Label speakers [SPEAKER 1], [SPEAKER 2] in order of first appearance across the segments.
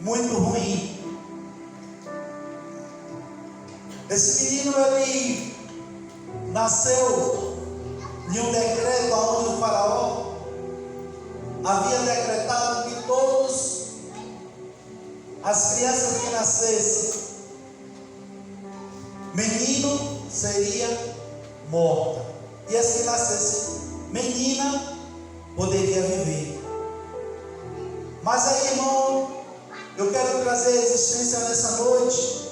[SPEAKER 1] muito ruim. Esse menino, ele nasceu de um decreto onde o faraó havia decretado que todas as crianças que nascessem menino seria morta, e as que nascessem menina poderia viver. Mas aí, irmão, eu quero trazer a existência nessa noite,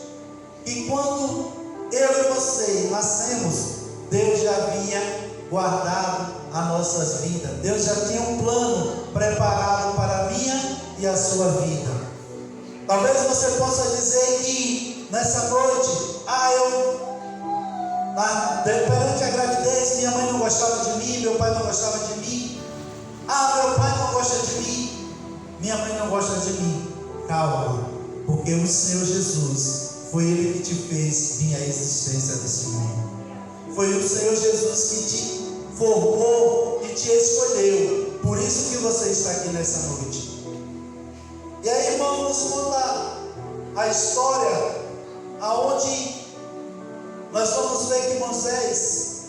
[SPEAKER 1] que quando eu e você nascemos, Deus já havia guardado as nossas vidas. Deus já tinha um plano preparado para a minha e a sua vida. Talvez você possa dizer que nessa noite, perante a gravidez, minha mãe não gostava de mim, meu pai não gostava de mim. Meu pai não gosta de mim, minha mãe não gosta de mim. Calma, porque o Senhor Jesus, foi Ele que te fez vir à existência desse mundo. Foi o Senhor Jesus que te formou e te escolheu. Por isso que você está aqui nessa noite. E aí, irmão, vamos contar a história aonde nós vamos ver que Moisés,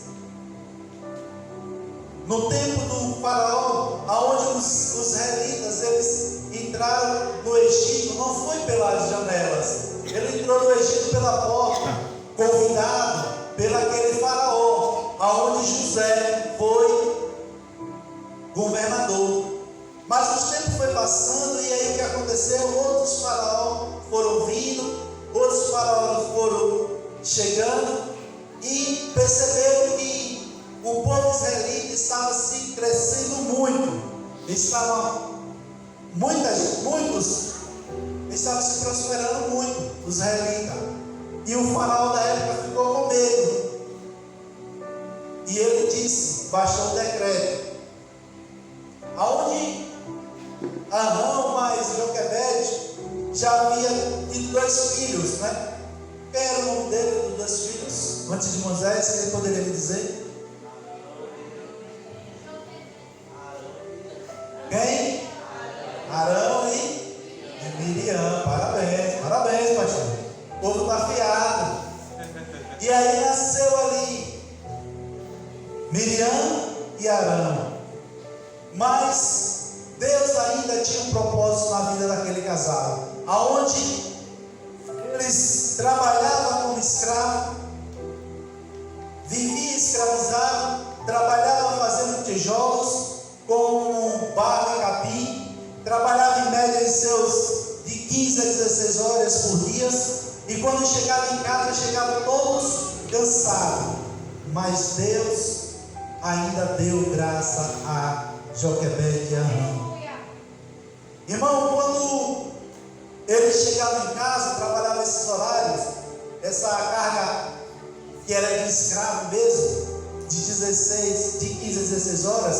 [SPEAKER 1] no tempo do faraó, aonde os israelitas eles entraram no Egito, não foi pelas janelas, ele entrou no Egito pela porta, convidado pelo aquele faraó, aonde José foi governador. Mas o tempo foi passando, e aí o que aconteceu? Outros faraós foram vindo, outros faraós foram chegando, e perceberam que o povo israelita estava se crescendo muito, muitos estavam se prosperando muito, os israelitas, e o faraó da época ficou com medo, e ele disse, baixou um decreto, aonde Arão mais Joquebede já havia tido 2 filhos, né? Quem era o nome dele, dos 2 filhos, antes de Moisés, que ele poderia me dizer? Quem? Arão e Miriam. Parabéns, pastor. O povo está afiado. E aí nasceu ali Miriam e Arão. Mas Deus ainda tinha um propósito na vida daquele casal, aonde eles trabalhavam como escravos, viviam escravizados, trabalhavam fazendo tijolos com barro e capim, trabalhavam em média de 15 a 16 horas por dia, e quando chegavam em casa, chegavam todos cansados, mas Deus ainda deu graça a Joquebede e Arão. Irmão, quando eles chegavam em casa, trabalhavam esses horários, essa carga que era de escravo mesmo, de 15 a 16 horas,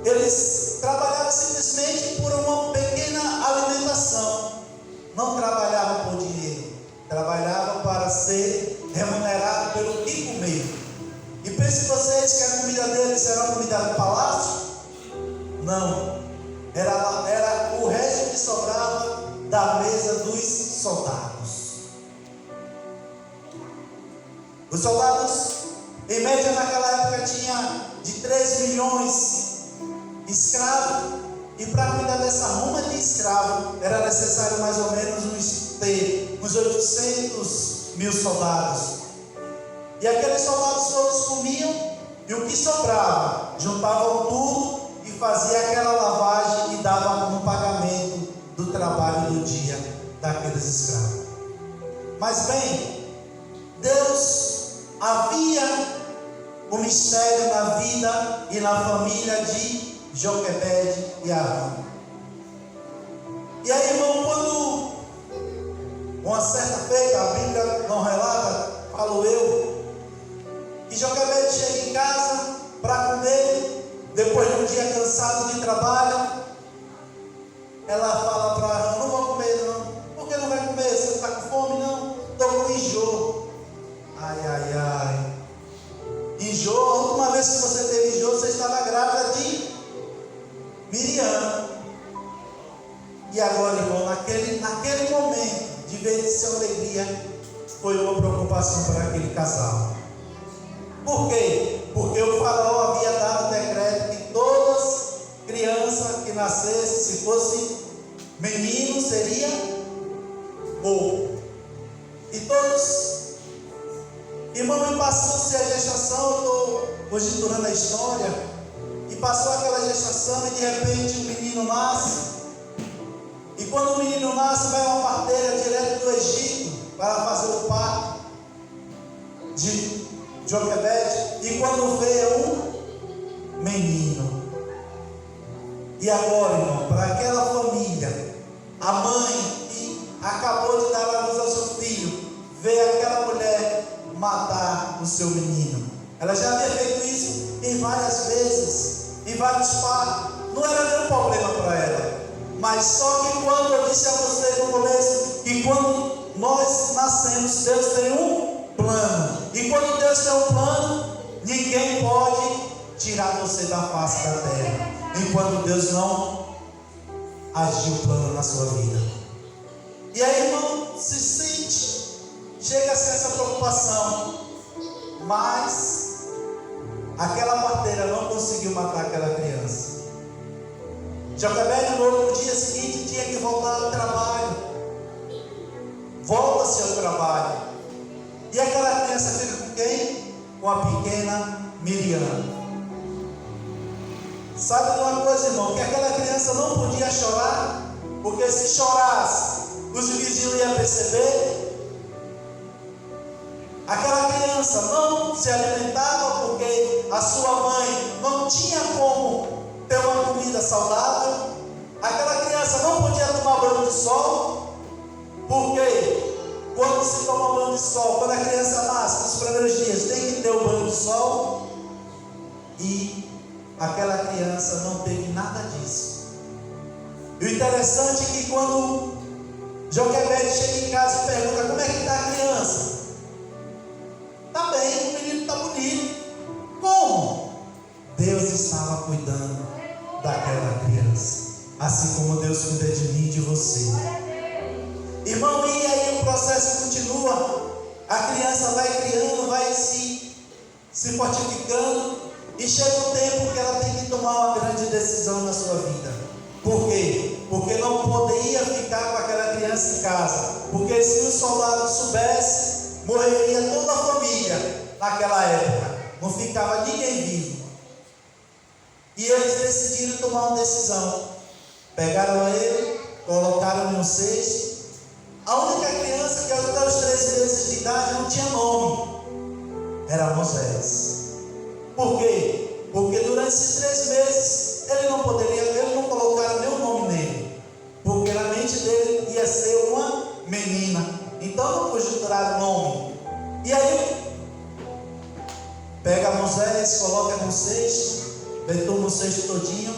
[SPEAKER 1] eles trabalhavam simplesmente por uma pequena alimentação, não trabalhavam por dinheiro, trabalhavam para ser remunerado pelo que comer. E pensem vocês que a comida deles era uma comida do palácio? Não, era o resto que sobrava da mesa dos soldados. Os soldados, em média naquela época, tinha de 3 milhões de escravos, e para cuidar dessa ruma de escravos era necessário mais ou menos uns 800 mil soldados. E aqueles soldados todos comiam, e o que sobrava, juntavam tudo e fazia aquela lavagem e dava como pagamento do trabalho do dia daqueles escravos. Mas bem, Deus havia um mistério na vida e na família de Joquebede e Arão. E aí, irmão, quando uma certa feita, a Bíblia não relata, falo eu, que Joquebede chega em casa para comer, depois de um dia cansado de trabalho, ela fala para Arão: não vou comer não. Por que não vai comer? Você não está com fome? Não, estou com enjoo. Ai. Enjoo, a última vez que você teve enjoo, você estava grávida de Miriam. E agora, irmão, naquele momento, de vez de ser uma alegria, foi uma preocupação para aquele casal. Por quê? Porque o faraó havia dado decreto que todas crianças que nascessem, se fosse menino, seria morto. E todos, irmão, e passou-se a gestação, eu estou conjecturando a história, e passou aquela gestação e de repente o menino nasce. E quando o menino nasce, vai uma parteira direto do Egito para fazer o parto de Joquebede. E quando vê um menino. E agora, irmão, para aquela família, a mãe que acabou de dar a luz ao seu filho, vê aquela mulher matar o seu menino. Ela já havia feito isso em várias vezes, em vários partos. Não era nenhum problema para ela. Mas só que quando eu disse a vocês no começo, que quando nós nascemos, Deus tem um plano. E quando Deus tem um plano, ninguém pode tirar você da face da terra, enquanto Deus não agir o plano na sua vida. E aí, irmão, se sente, chega a ser essa preocupação, mas aquela parteira não conseguiu matar aquela criança. Joquebede, no outro dia seguinte, tinha que voltar ao trabalho. Volta-se ao trabalho. E aquela criança fica com quem? Com a pequena Miriam. Sabe de uma coisa, irmão? Que aquela criança não podia chorar, porque se chorasse, os vizinhos iam perceber. Aquela criança não se alimentava porque a sua mãe não tinha como ter uma comida saudável. Aquela criança não podia tomar banho de sol, porque quando se toma banho de sol, quando a criança nasce, nos primeiros dias tem que ter o banho de sol, e aquela criança não teve nada disso. E o interessante é que quando Joquebede chega em casa e pergunta: como é que está a criança? Está bem, o menino está bonito. Como? Deus estava cuidando daquela criança, assim como Deus cuida de mim e de você. Irmão, e aí o processo continua. A criança vai criando, vai se fortificando, e chega um tempo que ela tem que tomar uma grande decisão na sua vida. Por quê? Porque não poderia ficar com aquela criança em casa, porque se os soldados soubessem, morreria toda a família naquela época, não ficava ninguém vivo. E eles decidiram tomar uma decisão. Pegaram ele, colocaram em um cesto. A única criança que até os 13 meses de idade não tinha nome era Moisés. Por quê? Porque durante esses 3 meses ele não colocaram nenhum nome nele, porque na mente dele ia ser uma menina. Então não conjecturaram nome. E aí pega Moisés, coloca no cesto, betona o cesto todinho.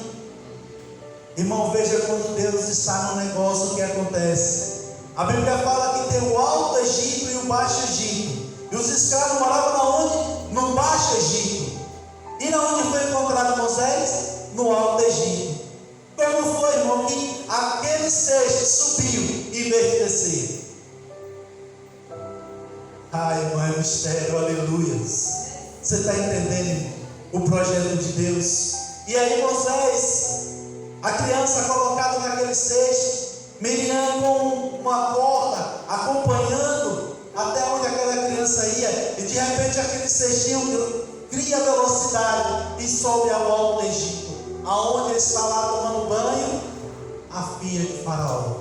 [SPEAKER 1] Irmão, veja quando Deus está no negócio, o que acontece. A Bíblia fala que tem o Alto Egito e o Baixo Egito. E os escravos moravam na onde? No Baixo Egito. E na onde foi encontrado Moisés? No Alto Egito. Como foi, irmão, que aquele cesto subiu em vez de descer? Ai, irmão, é mistério, aleluias. Você está entendendo o projeto de Deus? E aí Moisés, a criança colocada naquele cesto, Miriam com uma corda, acompanhando até onde aquela criança ia, e de repente aquele cestinho cria velocidade e sobe ao Alto Egito, aonde ele está lá tomando banho, a filha de Faraó.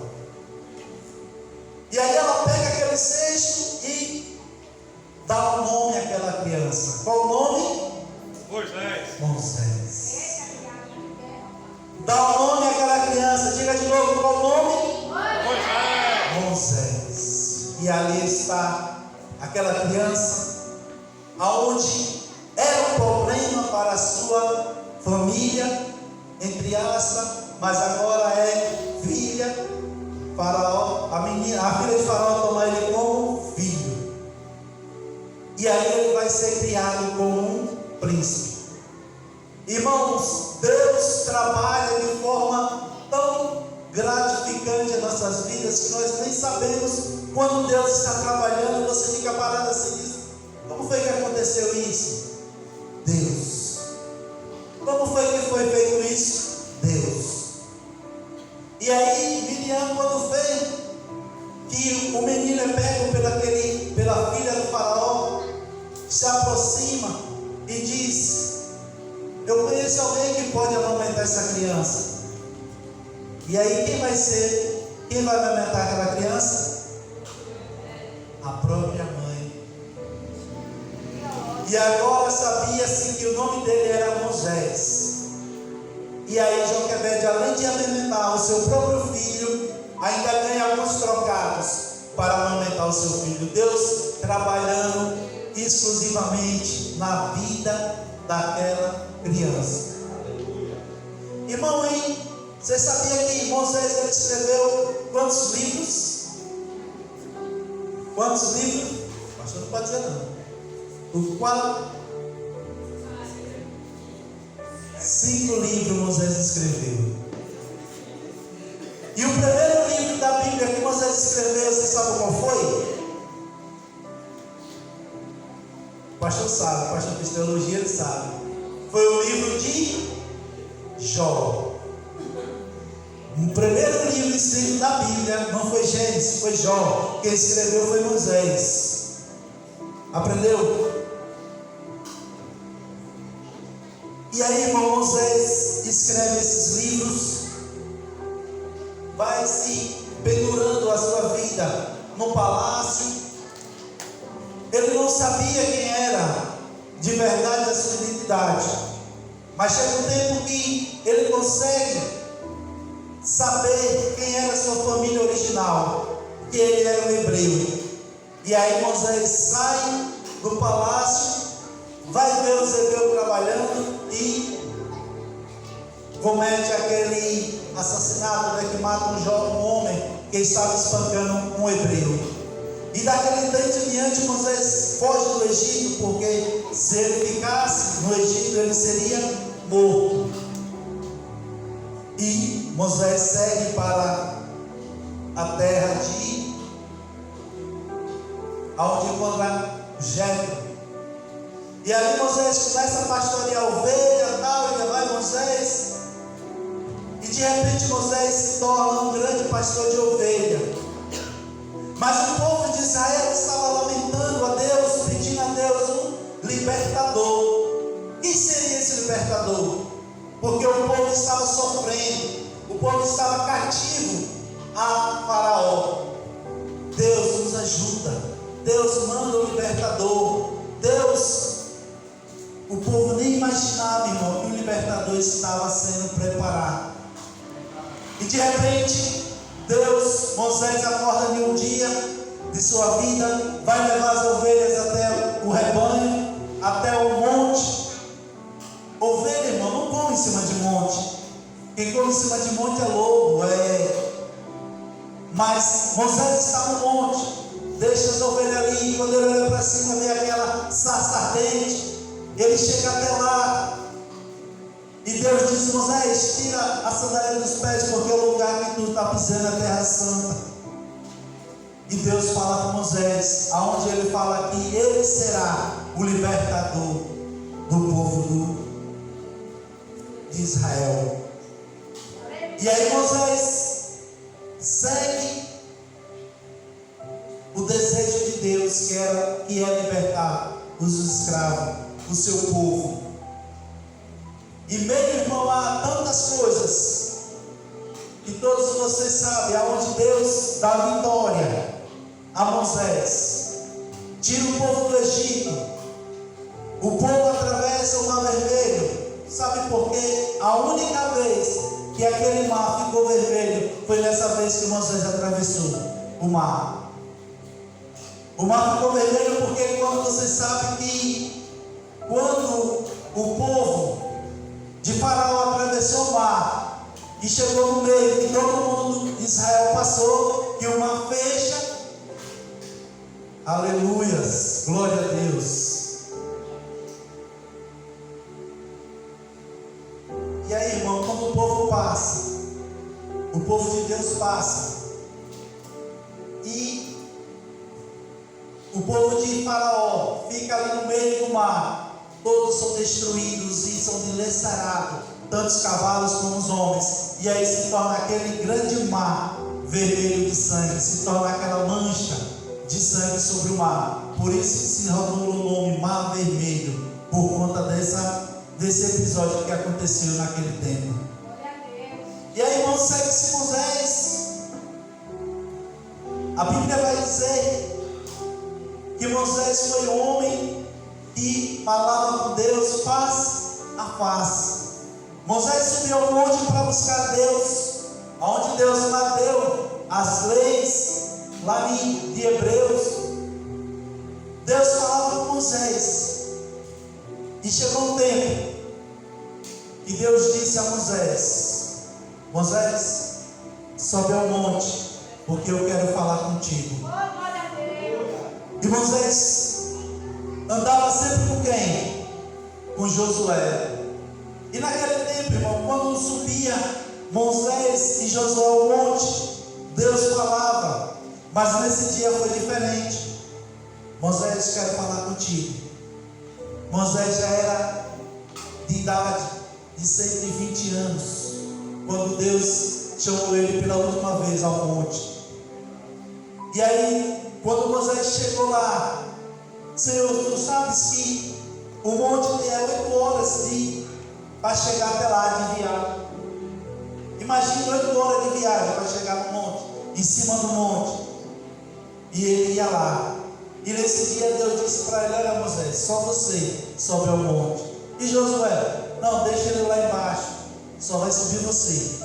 [SPEAKER 1] E aí ela pega aquele cesto e dá um nome àquela criança. Qual o nome? Moisés. Dá o nome àquela criança. Diga de novo, qual o nome? Moisés. E ali está aquela criança, aonde era um problema para a sua família, entre aspas, mas agora é filha. Faraó, a filha de Faraó toma ele como filho. E aí ele vai ser criado como um príncipe. Irmãos, Deus trabalha de forma tão gratificante gratificante em nossas vidas que nós nem sabemos quando Deus está trabalhando e você fica parado assim e diz: como foi que aconteceu isso? Deus. Como foi que foi feito isso? Deus. E aí Miriam, quando vê que o menino é pego pela filha do faraó, se aproxima e diz: eu conheço alguém que pode amamentar essa criança. E aí quem vai amamentar aquela criança? A própria mãe. E agora sabia-se que o nome dele era Moisés. E aí Joquebede, além de amamentar o seu próprio filho, ainda ganha alguns trocados para amamentar o seu filho. Deus trabalhando exclusivamente na vida daquela criança. Irmão, hein? Você sabia que Moisés ele escreveu quantos livros? Quantos livros? O pastor não pode dizer não. O qual? 5 livros Moisés escreveu. E o primeiro livro da Bíblia que Moisés escreveu, você sabe qual foi? O pastor sabe, o pastor fez teologia, ele sabe. Foi o livro de Jó. O primeiro livro escrito da Bíblia não foi Gênesis, foi Jó. Quem escreveu foi Moisés. Aprendeu? E aí, irmão, Moisés escreve esses livros, vai se pendurando a sua vida no palácio. Ele não sabia quem era de verdade a sua identidade, mas chega um tempo que ele consegue saber quem era a sua família original, que ele era um hebreu. E aí Moisés sai do palácio, vai ver os hebreus trabalhando e comete aquele assassinato, né, que mata um homem que estava espancando um hebreu. E daquele tempo em diante Moisés foge do Egito, porque se ele ficasse no Egito ele seria morto. E Moisés segue para a terra de onde encontra Jetro. E ali Moisés começa a pastorear ovelha, tal, ainda vai Moisés. E de repente Moisés se torna um grande pastor de ovelha. Mas o povo de Israel estava lamentando a Deus, pedindo a Deus um libertador. Quem seria esse libertador? Porque o povo estava sofrendo, o povo estava cativo a Faraó. Deus nos ajuda, Deus manda o libertador. Deus, o povo nem imaginava, irmão, que o libertador estava sendo preparado. E de repente, Moisés acorda em um dia de sua vida, vai levar as ovelhas até o rebanho, até o monte. Ovelha, irmão, não come em cima de monte. Quem come em cima de monte é lobo, Mas Moisés está no monte, deixa as ovelhas ali, e quando ele olha para cima, vê aquela sarça ardente. Ele chega até lá, e Deus diz: Moisés, tira a sandália dos pés, porque o lugar que tu está pisando é a terra santa. E Deus fala com Moisés, aonde ele fala que ele será o libertador do povo de Israel. E aí Moisés segue o desejo de Deus, que é libertar os escravos, o seu povo. E meio, irmão, a tantas coisas que todos vocês sabem, aonde Deus dá vitória a Moisés, tira o povo do Egito, o povo atravessa o Mar Vermelho. Sabe por quê? A única vez que aquele mar ficou vermelho foi nessa vez que Moisés atravessou o mar. O mar ficou vermelho porque, quando você sabe que quando o povo de Faraó atravessou o mar e chegou no meio, que todo mundo de Israel passou, e o mar fecha. Aleluias, glória a Deus. E aí, irmão, quando o povo passa, o povo de Deus passa e o povo de Faraó fica ali no meio do mar. Todos são destruídos e são dilacerados, tanto os cavalos como os homens. E aí se torna aquele grande mar vermelho de sangue, se torna aquela mancha de sangue sobre o mar. Por isso que se rodou o nome Mar Vermelho, por conta desse episódio que aconteceu naquele tempo. E aí, irmãos, segue-se Moisés. A Bíblia vai dizer que Moisés foi um homem que falava com Deus face a face. Moisés subiu ao monte para buscar Deus, onde Deus lá deu as leis lá de Hebreus. Deus falava com Moisés. E chegou um tempo que Deus disse a Moisés: Moisés, sobe ao monte, porque eu quero falar contigo. E Moisés andava sempre com quem? Com Josué. E naquele tempo, irmão, quando subia Moisés e Josué ao monte, Deus falava. Mas nesse dia foi diferente. Moisés, quero falar contigo. Moisés já era de idade de 120 anos, quando Deus chamou ele pela última vez ao monte. E aí, quando Moisés chegou lá, Senhor, tu sabes que o monte tem 8 horas para chegar até lá de viagem. Imagina 8 horas de viagem para chegar no monte, em cima do monte. E ele ia lá. E nesse dia Deus disse para ele: olha, Moisés, só você sobe ao monte. E Josué, não, deixa ele lá embaixo, só vai subir você.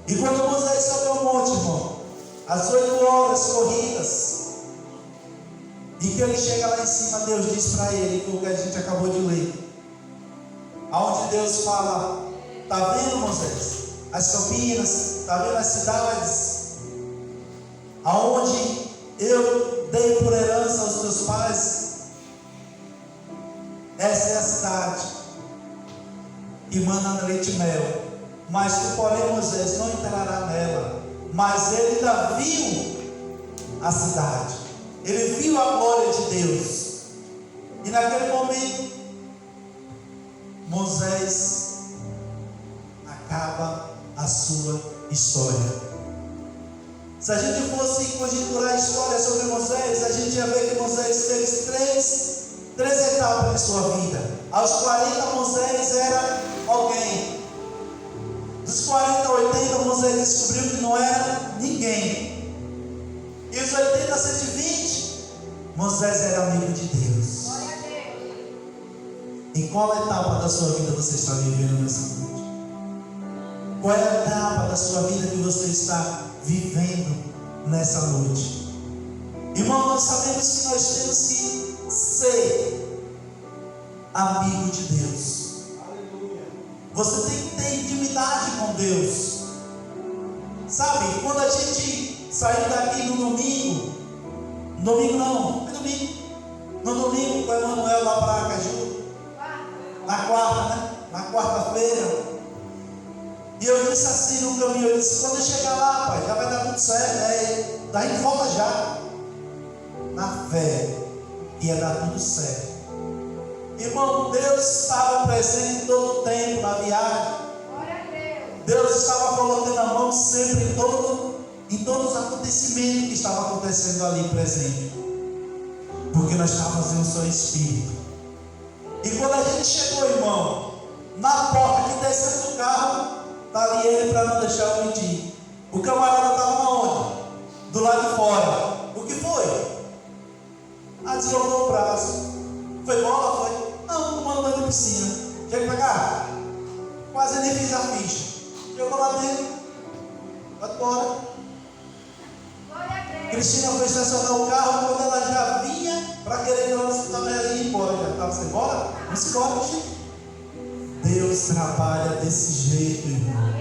[SPEAKER 1] E quando Moisés sobe ao monte, irmão, às 8 horas corridas, e que ele chega lá em cima, Deus diz para ele, o que a gente acabou de ler, aonde Deus fala: está vendo, Moisés, as campinas, está vendo as cidades, aonde eu dei por herança aos teus pais? Essa é a cidade que mana leite e mel. Mas tu, porém, Moisés, não entrará nela. Mas ele ainda viu a cidade, ele viu a glória de Deus. E naquele momento Moisés acaba a sua história. Se a gente fosse conjecturar a história sobre Moisés, a gente ia ver que Moisés teve três etapas em sua vida. Aos 40, Moisés era alguém. Dos 40 a 80, Moisés descobriu que não era ninguém. E os 80 a 120, Moisés era amigo de Deus. Em qual etapa da sua vida você está vivendo nessa noite? Qual é a etapa da sua vida que você está vivendo nessa noite? Irmão, nós sabemos que nós temos que ser amigo de Deus. Você tem que ter intimidade com Deus. Sabe, quando a gente saiu daqui no domingo com o Emanuel lá para Aracaju, na quarta-feira, e eu disse assim no caminho, eu disse: quando eu chegar lá, pai, já vai dar tudo certo, daí volta já, na fé, ia dar tudo certo. Irmão, Deus estava presente todo o tempo na viagem. Deus estava colocando a mão sempre em todos os acontecimentos que estavam acontecendo ali presente, porque nós estávamos em um só espírito. E quando a gente chegou, irmão, na porta que desceu do carro, está ali ele, para não deixar eu mentir. O camarada estava onde? Do lado de fora. O que foi? Deslocou o braço. Foi bola? Foi? Não, tomando banho de piscina. Chega pra cá. Quase nem fiz a ficha. Chegou lá dentro. Vai embora. Cristina foi estacionar o carro. Quando ela já vinha para querer ir lá no hospital, ela ia embora. Já estava sem embora? Vamos embora, Chico. Deus trabalha desse jeito, irmão.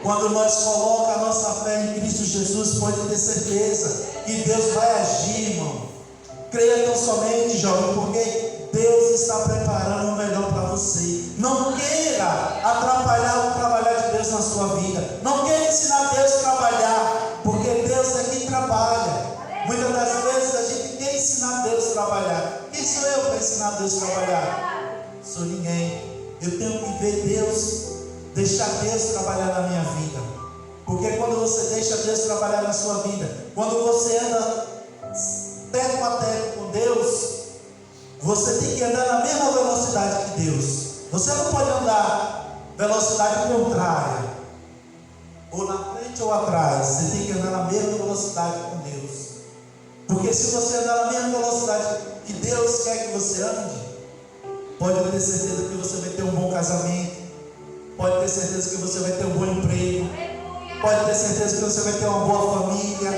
[SPEAKER 1] Quando nós colocamos a nossa fé em Cristo Jesus, pode ter certeza que Deus vai agir, irmão. Creia tão somente, jovem, porque Deus está preparando o melhor para você. Não queira atrapalhar o trabalhar de Deus na sua vida. Não queira ensinar Deus ensinar Deus a trabalhar? Sou ninguém. Eu tenho que ver Deus, deixar Deus trabalhar na minha vida. Porque quando você deixa Deus trabalhar na sua vida, quando você anda teto a teto com Deus, você tem que andar na mesma velocidade que Deus. Você não pode andar velocidade contrária, ou na frente ou atrás. Você tem que andar na mesma velocidade com Deus. Porque se você andar na mesma velocidade que Deus quer que você ande, pode ter certeza que você vai ter um bom casamento, pode ter certeza que você vai ter um bom emprego, pode ter certeza que você vai ter uma boa família,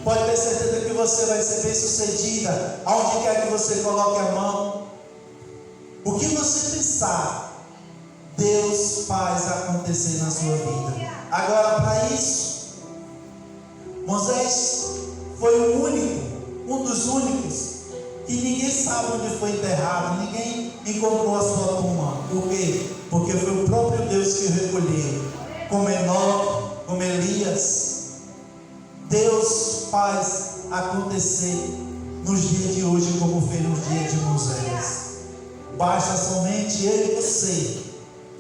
[SPEAKER 1] pode ter certeza que você vai ser bem sucedida aonde quer que você coloque a mão. O que você pensar, Deus faz acontecer na sua vida. Agora, para isso, Moisés foi o único, um dos únicos, que ninguém sabe onde foi enterrado, ninguém encontrou a sua tumba. Por quê? Porque foi o próprio Deus que o recolheu, como Enoque, como Elias. Deus faz acontecer nos dias de hoje, como fez nos dias de Moisés. Basta somente eu e você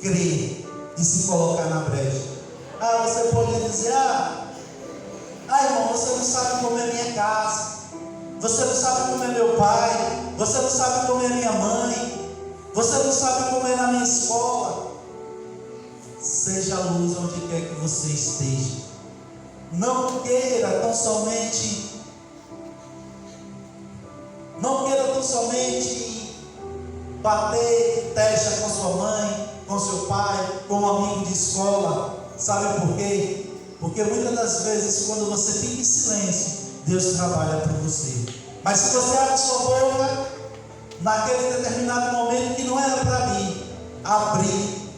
[SPEAKER 1] crer e se colocar na brecha. Você pode dizer: irmão, você não sabe como é minha casa, você não sabe como é meu pai, você não sabe como é minha mãe, você não sabe como é na minha escola. Seja a luz onde quer que você esteja. Não queira tão somente bater testa com sua mãe, com seu pai, com um amigo de escola. Sabe por quê? Porque muitas das vezes, quando você fica em silêncio, Deus trabalha por você. Mas se você abre sua boca, naquele determinado momento que não era para mim abrir,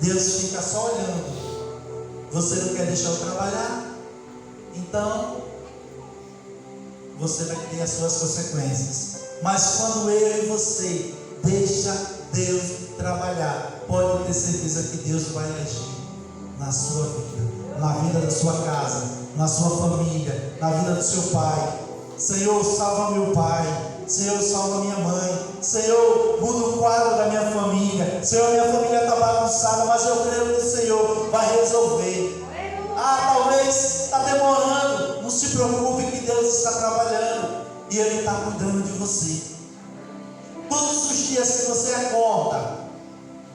[SPEAKER 1] Deus fica só olhando. Você não quer deixar eu trabalhar? Então, você vai ter as suas consequências. Mas quando eu e você deixa Deus trabalhar, pode ter certeza que Deus vai agir na sua vida, na vida da sua casa, na sua família, na vida do seu pai. Senhor, salva meu pai. Senhor, salva minha mãe. Senhor, muda o quadro da minha família. Senhor, minha família está bagunçada, mas eu creio que o Senhor vai resolver. Talvez está demorando. Não se preocupe, que Deus está trabalhando e Ele está cuidando de você. Todos os dias que você acorda,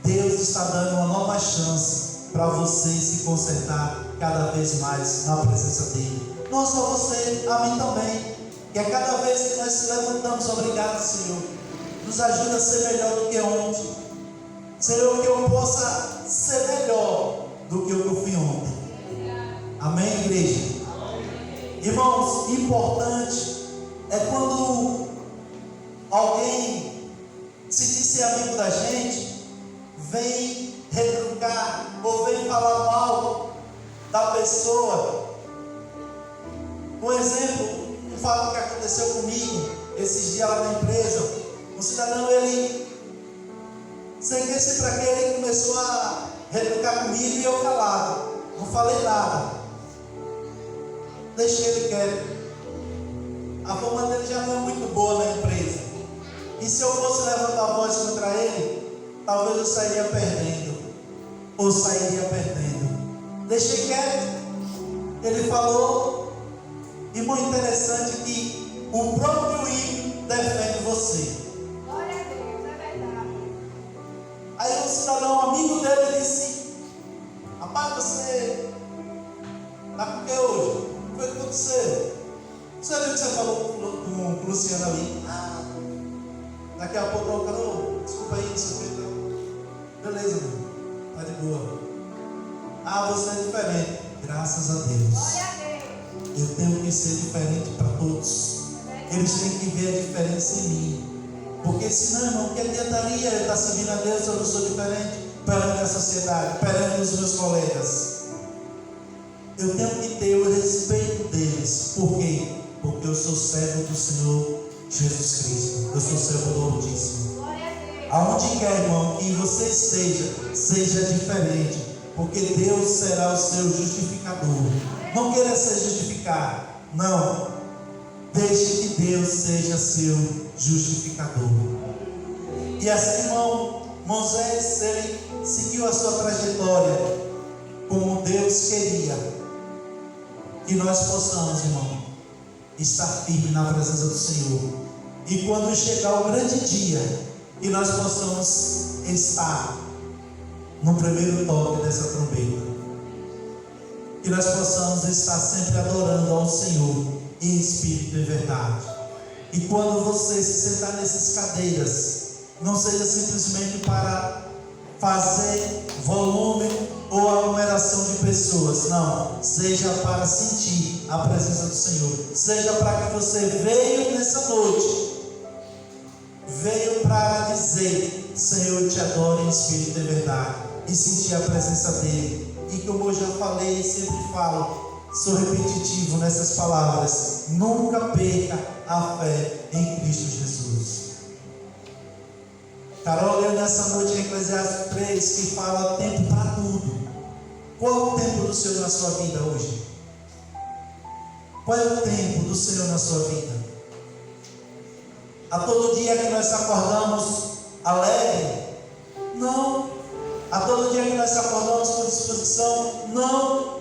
[SPEAKER 1] Deus está dando uma nova chance para você se consertar cada vez mais na presença dEle. Não só você, a mim também. Que a cada vez que nós se levantamos, obrigado, Senhor, nos ajuda a ser melhor do que ontem. Senhor, que eu possa ser melhor do que eu fui ontem. Amém, igreja? Amém. Irmãos, importante é quando alguém se diz ser amigo da gente, vem retrucar ou vem falar mal da pessoa. Por exemplo, um fato que aconteceu comigo esses dias lá na empresa. Um cidadão, ele, sem que se para que, ele começou a retrucar comigo e eu calado, não falei nada, deixei ele quieto. A fama dele já não é muito boa na empresa, e se eu fosse levantar a voz contra ele, talvez eu sairia perdendo, deixei quieto. Ele falou. E muito interessante que o próprio ímpio defende você.
[SPEAKER 2] Glória a Deus, é verdade.
[SPEAKER 1] Aí um cidadão, um amigo dele, disse: rapaz, você está com o que hoje? O que foi que aconteceu? Você viu o que você falou com o Luciano ali? Daqui a pouco o cara, desculpa aí, não sei o que. Beleza, mano, tá de boa. Você é diferente. Graças a Deus.
[SPEAKER 2] Glória a Deus.
[SPEAKER 1] Eu tenho que ser diferente para todos. Eles têm que ver a diferença em mim. Porque senão, irmão, que adiantaria eu estar servindo a Deus se eu não sou diferente perante a sociedade, perante os meus colegas? Eu tenho que ter o respeito deles. Por quê? Porque eu sou servo do Senhor Jesus Cristo. Eu sou servo do Altíssimo. Aonde quer, irmão, que você seja diferente. Porque Deus será o seu justificador. Não queira ser justificado. Não. Deixe que Deus seja seu justificador. E assim, irmão, Moisés, ele seguiu a sua trajetória como Deus queria. Que nós possamos, irmão, estar firme na presença do Senhor. E quando chegar o grande dia, que nós possamos estar no primeiro toque dessa trombeta. Que nós possamos estar sempre adorando ao Senhor em espírito e verdade. E quando você se sentar nessas cadeiras, não seja simplesmente para fazer volume ou aglomeração de pessoas, não, seja para sentir a presença do Senhor, seja para que você veio nessa noite, veio para dizer: Senhor, eu te adoro em espírito e verdade, e sentir a presença dele. E como eu já falei e sempre falo, sou repetitivo nessas palavras: nunca perca a fé em Cristo Jesus. Carol leu nessa noite em Eclesiastes 3 que fala tempo para tudo. Qual é o tempo do Senhor na sua vida hoje? Qual é o tempo do Senhor na sua vida? A todo dia que nós acordamos alegre? Não. A todo dia que nós acordamos com disposição? Não.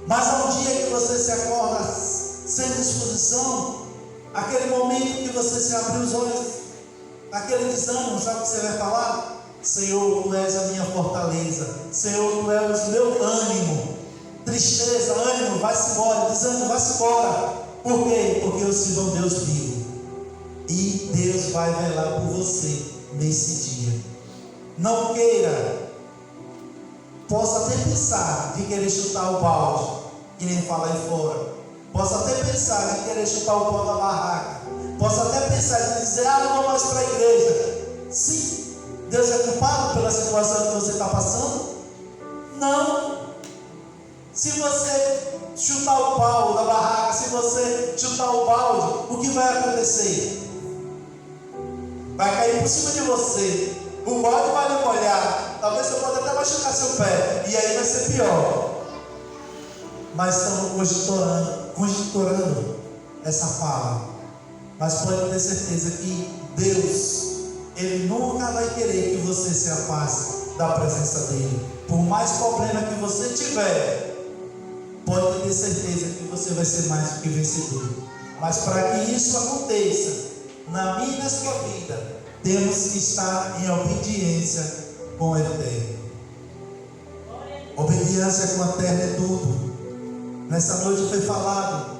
[SPEAKER 1] Mas há um dia que você se acorda sem disposição, aquele momento que você se abre os olhos, aquele desânimo, sabe o que você vai falar? Senhor, tu és a minha fortaleza. Senhor, tu és o meu ânimo. Tristeza, ânimo, vai-se embora. Desânimo, vai-se embora. Por quê? Porque eu sirvo a um Deus vivo. E Deus vai velar por você nesse dia. Não queira, possa até pensar de querer chutar o balde, que nem fala aí fora. Possa até pensar de querer chutar o pau da barraca. Possa até pensar de dizer: não vou mais para a igreja. Sim, Deus é culpado pela situação que você está passando? Não. Se você chutar o pau da barraca, se você chutar o balde, o que vai acontecer? Vai cair por cima de você. O balde vai lhe molhar. Talvez você pode até machucar seu pé. E aí vai ser pior. Mas estamos conjecturando essa fala. Mas pode ter certeza que Deus, Ele nunca vai querer que você se afaste da presença dEle. Por mais problema que você tiver, pode ter certeza que você vai ser mais do que vencedor. Mas para que isso aconteça na minha e na sua vida, temos que estar em obediência com o Eterno. Obediência com o Eterno é tudo. Nessa noite foi falado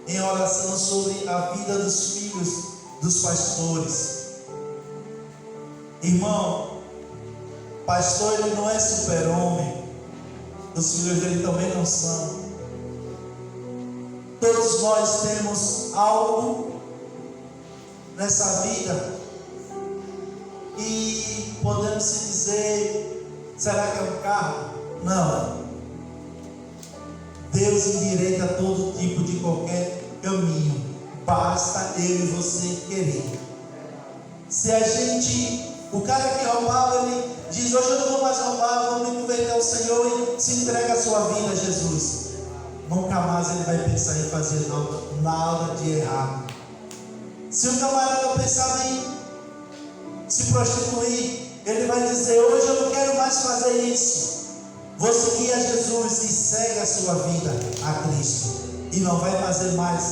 [SPEAKER 1] em oração sobre a vida dos filhos dos pastores. Irmão, pastor, ele não é super-homem. Os filhos dele também não são. Todos nós temos algo nessa vida e podemos se dizer: será que é um carro? Não. Deus endireita todo tipo de qualquer caminho. Basta eu e você querer. Se a gente, o cara que roubava, ele diz: hoje eu não vou mais roubar, vou me converter ao Senhor, e se entrega a sua vida a Jesus. Nunca mais ele vai pensar em fazer nada de errado. Se o camarada pensava em se prostituir, ele vai dizer: hoje eu não quero mais fazer isso. Vou seguir a Jesus, e segue a sua vida a Cristo. E não vai fazer mais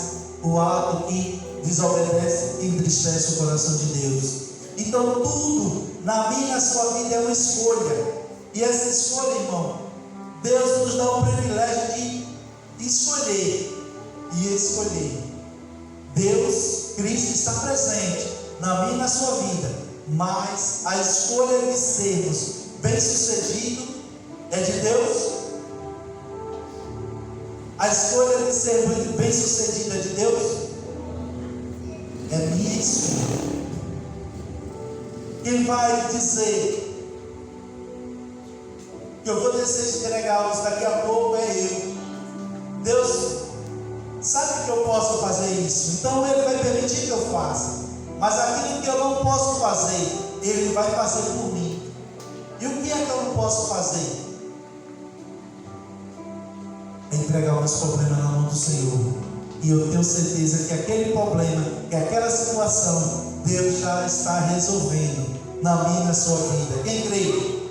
[SPEAKER 1] o ato que desobedece e entristece o coração de Deus. Então tudo na minha e na sua vida é uma escolha. E essa escolha, irmão, Deus nos dá o privilégio de escolher e escolher. Deus, Cristo está presente na minha e na sua vida, mas a escolha de sermos bem-sucedidos é de Deus. A escolha de ser bem-sucedido é de Deus. É minha escolha. Quem vai dizer que eu vou descer de degraus daqui a pouco é eu. Deus sabe que eu posso fazer isso, então Ele vai permitir que eu faça. Mas aquilo que eu não posso fazer, Ele vai fazer por mim. E o que é que eu não posso fazer? É entregar os problemas na mão do Senhor E eu tenho certeza que aquele problema, que aquela situação, Deus já está resolvendo na minha e na sua vida. Quem crê?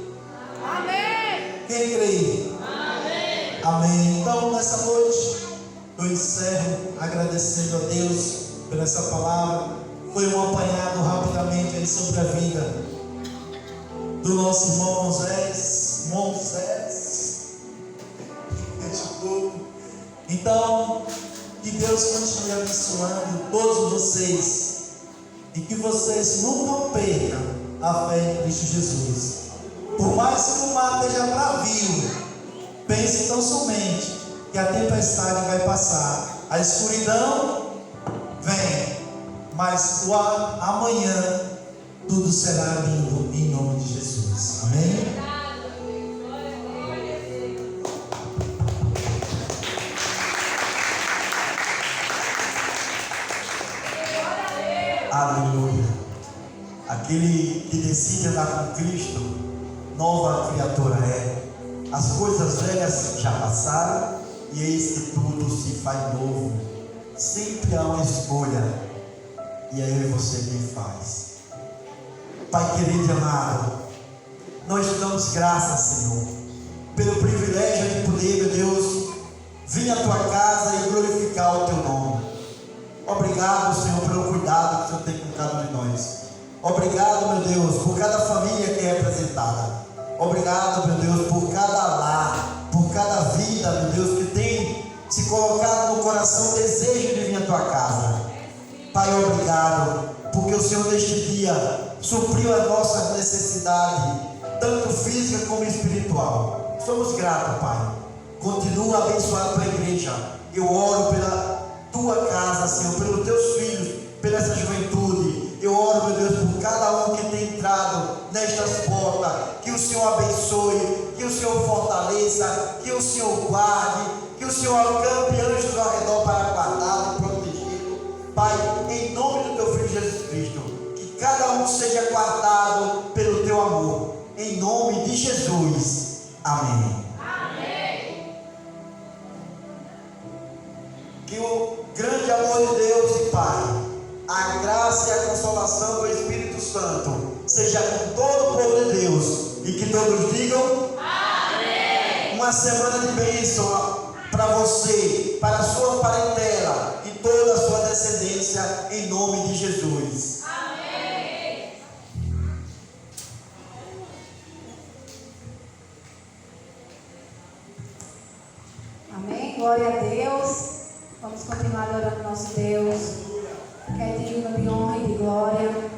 [SPEAKER 2] Amém.
[SPEAKER 1] Quem crê?
[SPEAKER 2] Amém.
[SPEAKER 1] Amém. Então, nessa noite, eu encerro agradecendo a Deus por essa palavra. Foi um apanhado rapidamente aí sobre a vida do nosso irmão Moisés. Então, que Deus continue abençoando todos vocês e que vocês nunca percam a fé em Cristo Jesus. Por mais que o mar esteja bravio, pense tão somente que a tempestade vai passar, a escuridão vem, mas amanhã tudo será lindo em nome de Jesus. Amém? Aleluia. Aquele que decide andar com Cristo, nova criatura é. As coisas velhas já passaram e eis que tudo se faz novo. Sempre há uma escolha e é eu e você quem faz. Pai querido e amado, nós te damos graças, Senhor, pelo privilégio de poder, meu Deus, vir à tua casa e glorificar o teu nome. Obrigado, Senhor, pelo cuidado que o Senhor tem com cada um de nós. Obrigado, meu Deus, por cada família que é representada. Obrigado, meu Deus, por cada lar, por cada vida, meu Deus, que tem se colocado no coração o desejo de vir à tua casa. Pai, obrigado, porque o Senhor neste dia supriu a nossa necessidade, tanto física como espiritual. Somos gratos, Pai. Continua a abençoar a tua igreja. Eu oro pela tua casa, Senhor, pelos teus filhos, pela essa juventude. Eu oro, meu Deus, por cada um que tem entrado nestas portas. Que o Senhor abençoe, que o Senhor fortaleça, que o Senhor guarde, que o Senhor acampe anjos ao redor para guardá-lo e protegê-lo. Pai, em nome do teu Filho Jesus Cristo, que cada um seja guardado pelo teu amor. Em nome de Jesus. Amém. Que o grande amor de Deus e Pai, a graça e a consolação do Espírito Santo seja com todo o povo de Deus e que todos digam amém. Uma semana de bênção para você, para a sua parentela e toda a sua descendência em nome de Jesus. Amém.
[SPEAKER 2] Amém. Glória a Deus. Vamos continuar adorando nosso Deus, que é digno de honra e de glória.
[SPEAKER 3] Amém.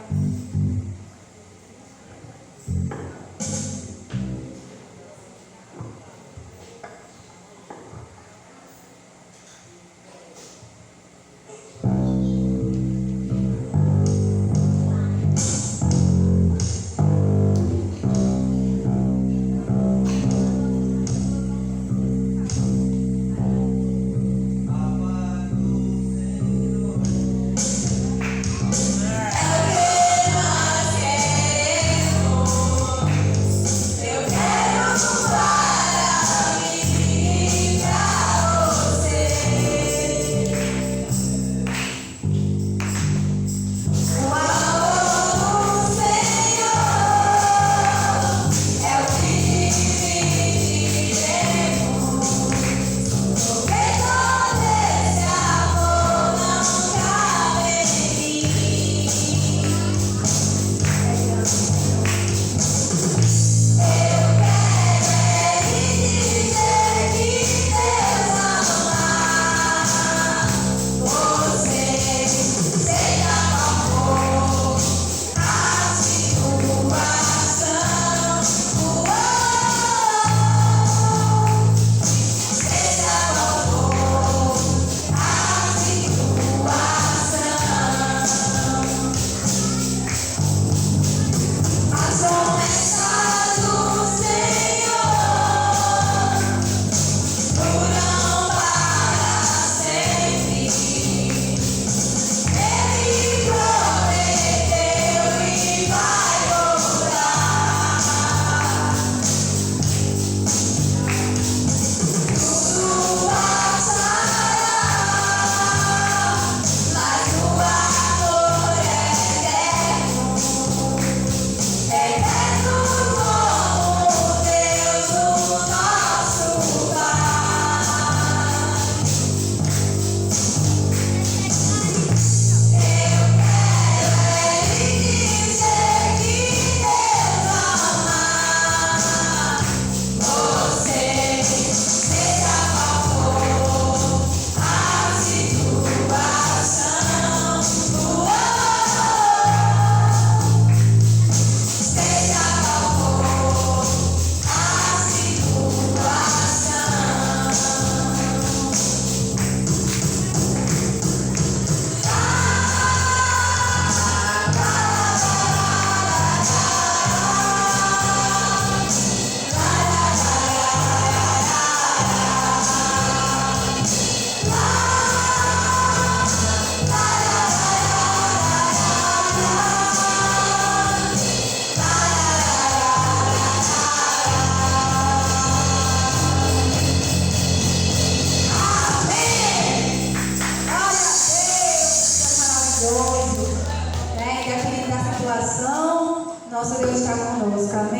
[SPEAKER 2] Nosso Deus está conosco. Amém.